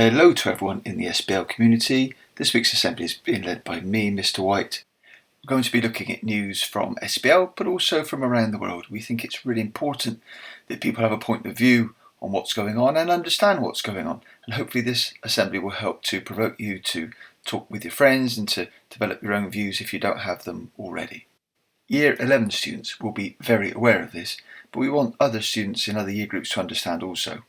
Hello to everyone in the SBL community. This week's assembly is being led by me, Mr. White. We're going to be looking at news from SBL, but also from around the world. We think it's really important that people have a point of view on what's going on and understand what's going on. And hopefully this assembly will help to provoke you to talk with your friends and to develop your own views if you don't have them already. Year 11 students will be very aware of this, but we want other students in other year groups to understand also.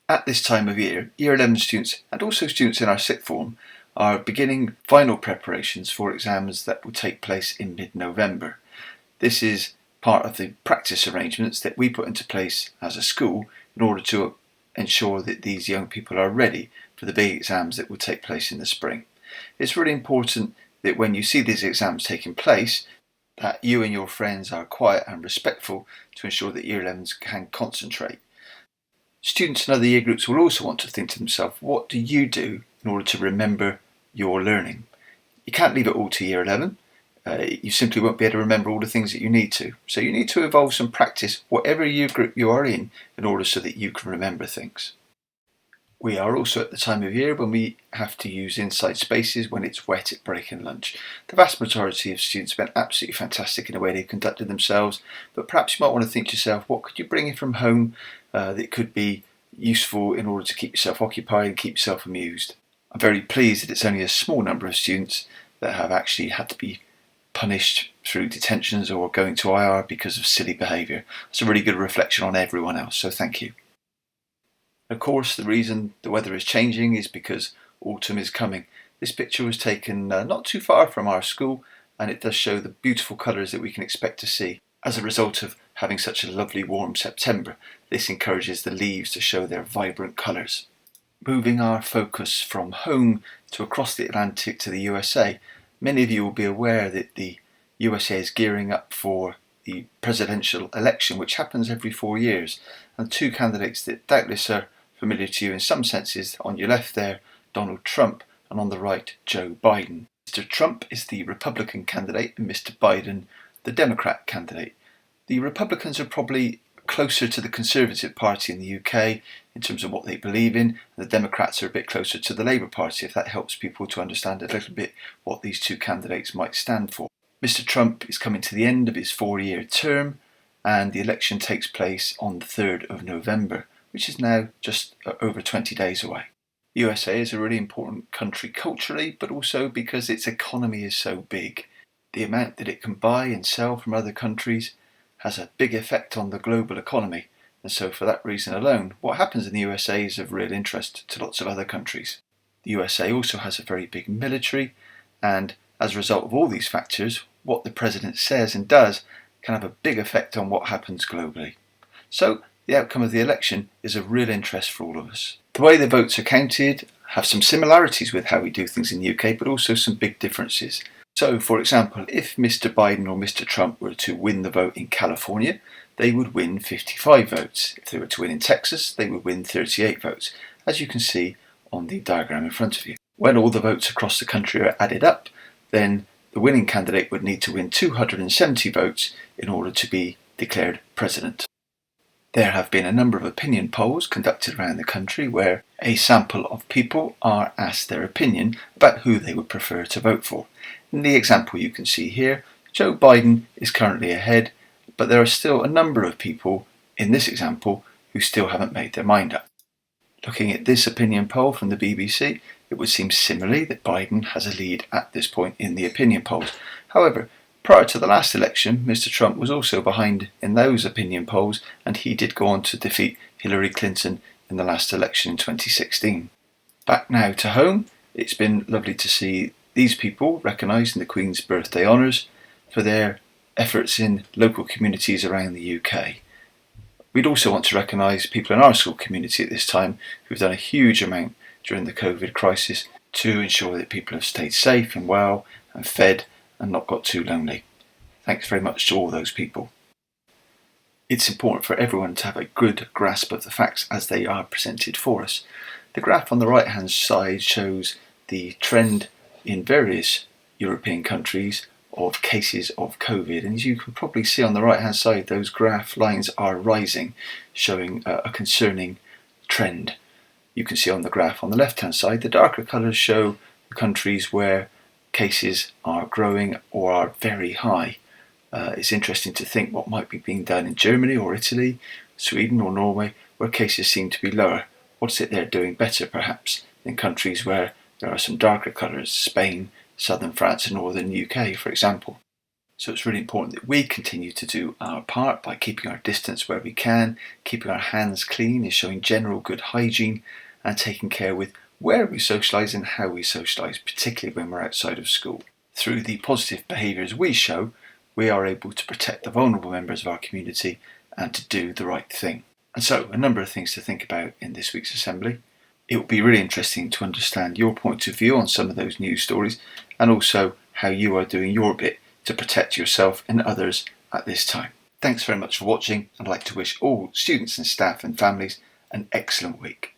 At this time of year, Year 11 students and also students in our sixth form are beginning final preparations for exams that will take place in mid-November. This is part of the practice arrangements that we put into place as a school in order to ensure that these young people are ready for the big exams that will take place in the spring. It's really important that when you see these exams taking place, that you and your friends are quiet and respectful to ensure that Year 11s can concentrate. Students in other year groups will also want to think to themselves, what do you do in order to remember your learning? You can't leave it all to Year 11. You simply won't be able to remember all the things that you need to. So you need to evolve some practice, whatever year group you are in order so that you can remember things. We are also at the time of year when we have to use inside spaces when it's wet at break and lunch. The vast majority of students have been absolutely fantastic in the way they've conducted themselves, but perhaps you might want to think to yourself, what could you bring in from home that could be useful in order to keep yourself occupied and keep yourself amused? I'm very pleased that it's only a small number of students that have actually had to be punished through detentions or going to IR because of silly behaviour. It's a really good reflection on everyone else, so thank you. Of course, the reason the weather is changing is because autumn is coming. This picture was taken not too far from our school, and it does show the beautiful colours that we can expect to see. As a result of having such a lovely warm September, this encourages the leaves to show their vibrant colours. Moving our focus from home to across the Atlantic to the USA, many of you will be aware that the USA is gearing up for the presidential election, which happens every 4 years, and two candidates that doubtless are familiar to you in some senses. On your left there, Donald Trump, and on the right, Joe Biden. Mr. Trump is the Republican candidate and Mr. Biden the Democrat candidate. The Republicans are probably closer to the Conservative Party in the UK in terms of what they believe in, and the Democrats are a bit closer to the Labour Party, if that helps people to understand a little bit what these two candidates might stand for. Mr. Trump is coming to the end of his 4-year term, and the election takes place on the 3rd of November, which is now just over 20 days away. The USA is a really important country culturally, but also because its economy is so big. The amount that it can buy and sell from other countries has a big effect on the global economy, and so for that reason alone, what happens in the USA is of real interest to lots of other countries. The USA also has a very big military, and as a result of all these factors, what the president says and does can have a big effect on what happens globally. So the outcome of the election is of real interest for all of us. The way the votes are counted have some similarities with how we do things in the UK, but also some big differences. So, for example, if Mr. Biden or Mr. Trump were to win the vote in California, they would win 55 votes. If they were to win in Texas, they would win 38 votes, as you can see on the diagram in front of you. When all the votes across the country are added up, then the winning candidate would need to win 270 votes in order to be declared president. There have been a number of opinion polls conducted around the country where a sample of people are asked their opinion about who they would prefer to vote for. In the example you can see here, Joe Biden is currently ahead, but there are still a number of people in this example who still haven't made their mind up. Looking at this opinion poll from the BBC, it would seem similarly that Biden has a lead at this point in the opinion polls. However, prior to the last election, Mr. Trump was also behind in those opinion polls, and he did go on to defeat Hillary Clinton in the last election in 2016. Back now to home, it's been lovely to see these people recognised in the Queen's Birthday Honours for their efforts in local communities around the UK. We'd also want to recognise people in our school community at this time who've done a huge amount during the COVID crisis to ensure that people have stayed safe and well and fed and not got too lonely. Thanks very much to all those people. It's important for everyone to have a good grasp of the facts as they are presented for us. The graph on the right hand side shows the trend in various European countries of cases of COVID, and as you can probably see on the right hand side, those graph lines are rising, showing a concerning trend. You can see on the graph on the left hand side, the darker colours show the countries where cases are growing or are very high. It's interesting to think what might be being done in Germany or Italy, Sweden or Norway, where cases seem to be lower. What's it they're doing better, perhaps, than countries where there are some darker colours, Spain, southern France and northern UK, for example. So it's really important that we continue to do our part by keeping our distance where we can, keeping our hands clean, is showing general good hygiene, and taking care with where we socialise and how we socialise, particularly when we're outside of school. Through the positive behaviours we show, we are able to protect the vulnerable members of our community and to do the right thing. And so, a number of things to think about in this week's assembly. It will be really interesting to understand your point of view on some of those news stories, and also how you are doing your bit to protect yourself and others at this time. Thanks very much for watching. I'd like to wish all students and staff and families an excellent week.